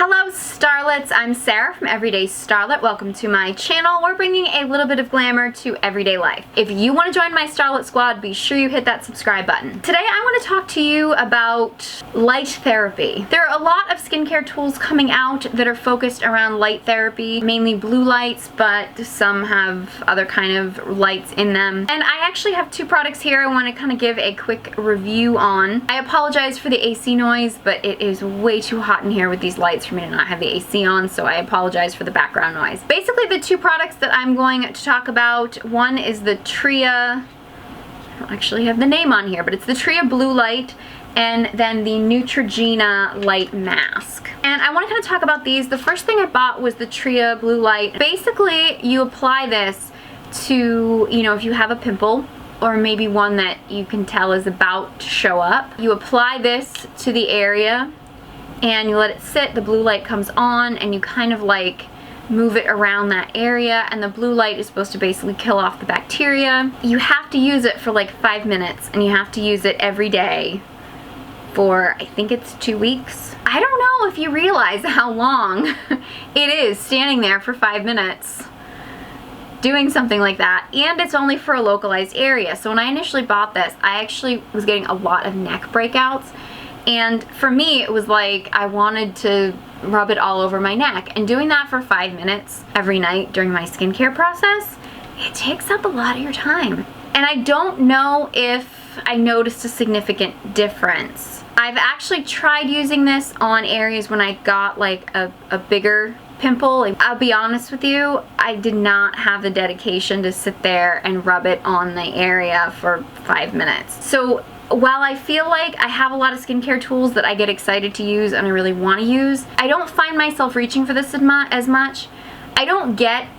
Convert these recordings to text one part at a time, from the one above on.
Hello Starlets, I'm Sarah from Everyday Starlet. Welcome to my channel. We're bringing a little bit of glamour to everyday life. If you want to join my Starlet squad, be sure you hit that subscribe button. Today I want to talk to you about light therapy. There are a lot of skincare tools coming out that are focused around light therapy, mainly blue lights, but some have other kind of lights in them. And I actually have two products here I want to kind of give a quick review on. I apologize for the AC noise, but it is way too hot in here with these lights for me to not have the AC on, so I apologize for the background noise. Basically, the two products that I'm going to talk about, one is the Tria, I don't actually have the name on here, but it's the Tria Blue Light, and then the Neutrogena Light Mask. And I want to kind of talk about these. The first thing I bought was the Tria Blue Light. Basically, you apply this to, you know, if you have a pimple, or maybe one that you can tell is about to show up. You apply this to the area, and you let it sit. The blue light comes on, and you kind of like move it around that area, and the blue light is supposed to basically kill off the bacteria. You have to use it for like 5 minutes, and you have to use it every day for, I think it's 2 weeks. I don't know if you realize how long it is standing there for 5 minutes doing something like that, and it's only for a localized area. So when I initially bought this, I actually was getting a lot of neck breakouts. And for me, it was like I wanted to rub it all over my neck. And doing that for 5 minutes every night during my skincare process, it takes up a lot of your time. And I don't know if I noticed a significant difference. I've actually tried using this on areas when I got like a bigger pimple. Like, I'll be honest with you, I did not have the dedication to sit there and rub it on the area for 5 minutes. So while I feel like I have a lot of skincare tools that I get excited to use and I really want to use, I don't find myself reaching for this as much.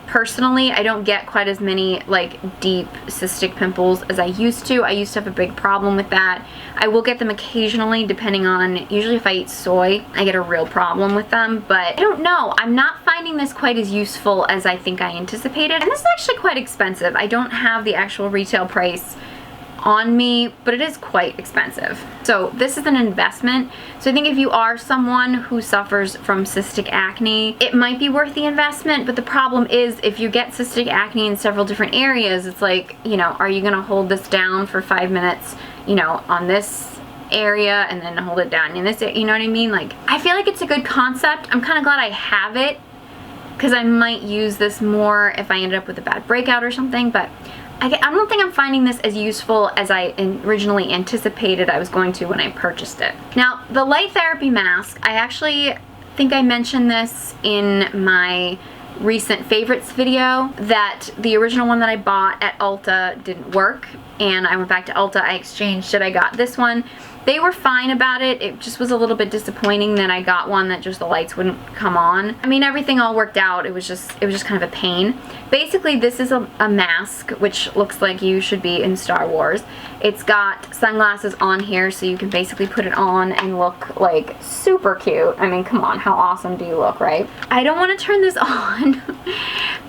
Personally, I don't get quite as many like deep cystic pimples as I used to. I used to have a big problem with that. I will get them occasionally depending on, usually if I eat soy, I get a real problem with them, but I don't know. I'm not finding this quite as useful as I think I anticipated. And this is actually quite expensive. I don't have the actual retail price on me, but it is quite expensive. So this is an investment. So I think if you are someone who suffers from cystic acne, it might be worth the investment, but the problem is if you get cystic acne in several different areas, it's like, you know, are you gonna hold this down for 5 minutes, you know, on this area and then hold it down in this, you know what I mean? Like, I feel like it's a good concept. I'm kind of glad I have it because I might use this more if I ended up with a bad breakout or something, but I don't think I'm finding this as useful as I originally anticipated I was going to when I purchased it. Now, the light therapy mask, I actually think I mentioned this in my recent favorites video, that the original one that I bought at Ulta didn't work, and I went back to Ulta, I exchanged it, I got this one. They were fine about it. It just was a little bit disappointing that I got one that just the lights wouldn't come on. I mean, everything all worked out. It was just kind of a pain. Basically, this is a mask, which looks like you should be in Star Wars. It's got sunglasses on here, so you can basically put it on and look like super cute. I mean, come on, how awesome do you look, right? I don't want to turn this on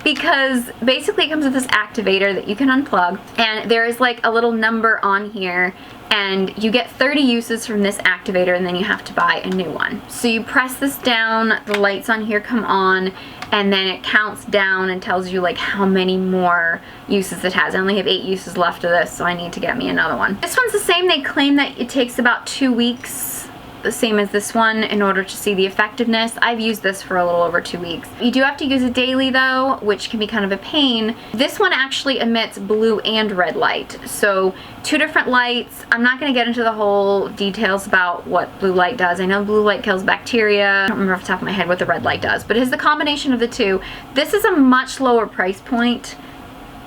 because basically it comes with this activator that you can unplug, and there is like a little number on here, and you get 30 uses from this activator, and then you have to buy a new one. So you press this down, the lights on here come on, and then it counts down and tells you like how many more uses it has. I only have 8 uses left of this, so I need to get me another one. This one's the same. They claim that it takes about 2 weeks, the same as this one, in order to see the effectiveness. I've used this for a little over 2 weeks. You do have to use it daily though, which can be kind of a pain. This one actually emits blue and red light. So 2 different lights. I'm not going to get into the whole details about what blue light does. I know blue light kills bacteria. I don't remember off the top of my head what the red light does, but it's the combination of the two. This is a much lower price point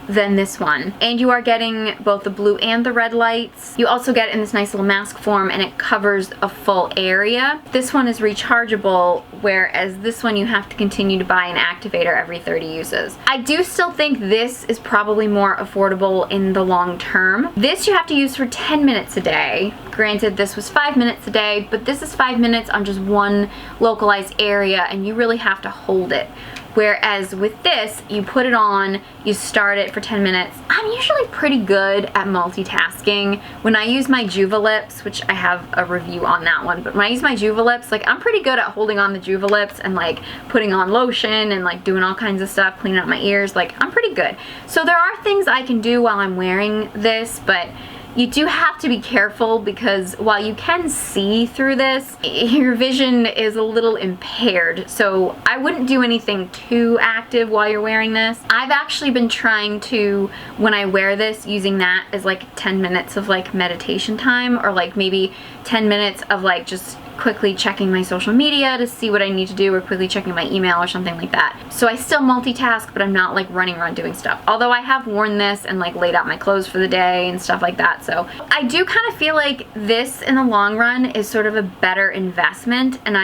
than this one, and you are getting both the blue and the red lights. You also get it in this nice little mask form, and it covers a full area. This one is rechargeable, whereas this one you have to continue to buy an activator every 30 uses. I do still think this is probably more affordable in the long term. This you have to use for 10 minutes a day. Granted, this was 5 minutes a day, but this is 5 minutes on just one localized area, and you really have to hold it. Whereas with this, you put it on, you start it for 10 minutes. I'm usually pretty good at multitasking. When I use my Juvalips, which I have a review on that one, but when I use my Juvalips, like I'm pretty good at holding on the Juvalips and like putting on lotion and like doing all kinds of stuff, cleaning out my ears, like I'm pretty good. So there are things I can do while I'm wearing this, but you do have to be careful because while you can see through this, your vision is a little impaired. So I wouldn't do anything too active while you're wearing this. I've actually been trying to, when I wear this, using that as like 10 minutes of like meditation time, or like maybe 10 minutes of like just quickly checking my social media to see what I need to do, or quickly checking my email or something like that. So I still multitask, but I'm not like running around doing stuff. Although I have worn this and like laid out my clothes for the day and stuff like that. So I do kind of feel like this in the long run is sort of a better investment, and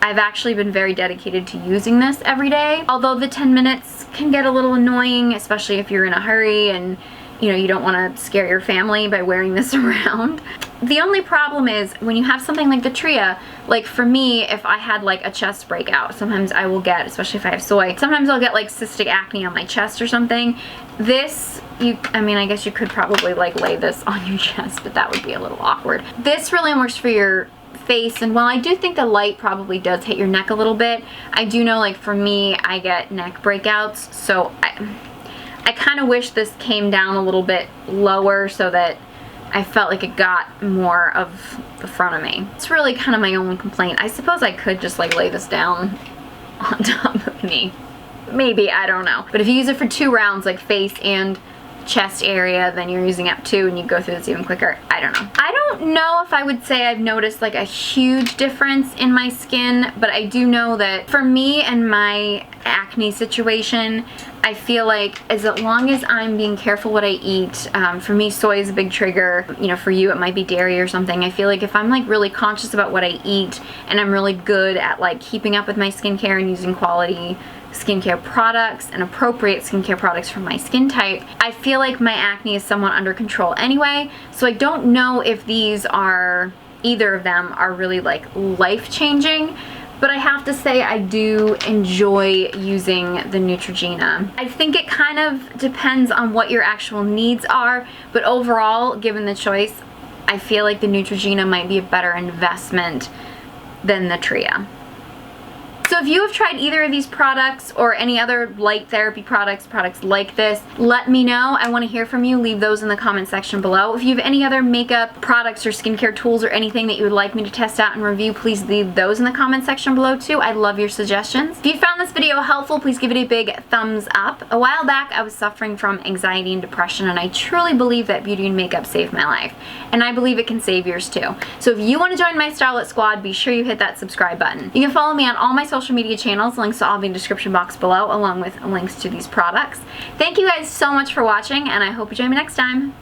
I've actually been very dedicated to using this every day. Although the 10 minutes can get a little annoying, especially if you're in a hurry and you know, you don't want to scare your family by wearing this around. The only problem is when you have something like the Tria, like for me, if I had like a chest breakout, sometimes I will get, especially if I have soy, sometimes I'll get like cystic acne on my chest or something. This, I mean, I guess you could probably like lay this on your chest, but that would be a little awkward. This really works for your face, and while I do think the light probably does hit your neck a little bit, I do know like for me, I get neck breakouts, so I kind of wish this came down a little bit lower so that I felt like it got more of the front of me. It's really kind of my only complaint. I suppose I could just like lay this down on top of me. Maybe, I don't know. But if you use it for 2 rounds, like face and chest area, then you're using up 2 and you go through this even quicker. I don't know. I don't know if I would say I've noticed like a huge difference in my skin, but I do know that for me and my acne situation, I feel like as long as I'm being careful what I eat, for me soy is a big trigger, you know, for you it might be dairy or something. I feel like if I'm like really conscious about what I eat and I'm really good at like keeping up with my skincare and using quality skincare products and appropriate skincare products for my skin type, I feel like my acne is somewhat under control anyway. So I don't know if these are, either of them are really like life-changing, but I have to say I do enjoy using the Neutrogena. I think it kind of depends on what your actual needs are, but overall, given the choice, I feel like the Neutrogena might be a better investment than the Tria. So if you have tried either of these products or any other light therapy products like this, let me know. I want to hear from you. Leave those in the comment section below. If you have any other makeup products or skincare tools or anything that you would like me to test out and review, please leave those in the comment section below too. I love your suggestions. If you found this video helpful, please give it a big thumbs up. A while back, I was suffering from anxiety and depression, and I truly believe that beauty and makeup saved my life. And I believe it can save yours too. So if you want to join my Starlet squad, be sure you hit that subscribe button. You can follow me on all my social media channels. Links will all be in the description box below, along with links to these products. Thank you guys so much for watching, and I hope you join me next time.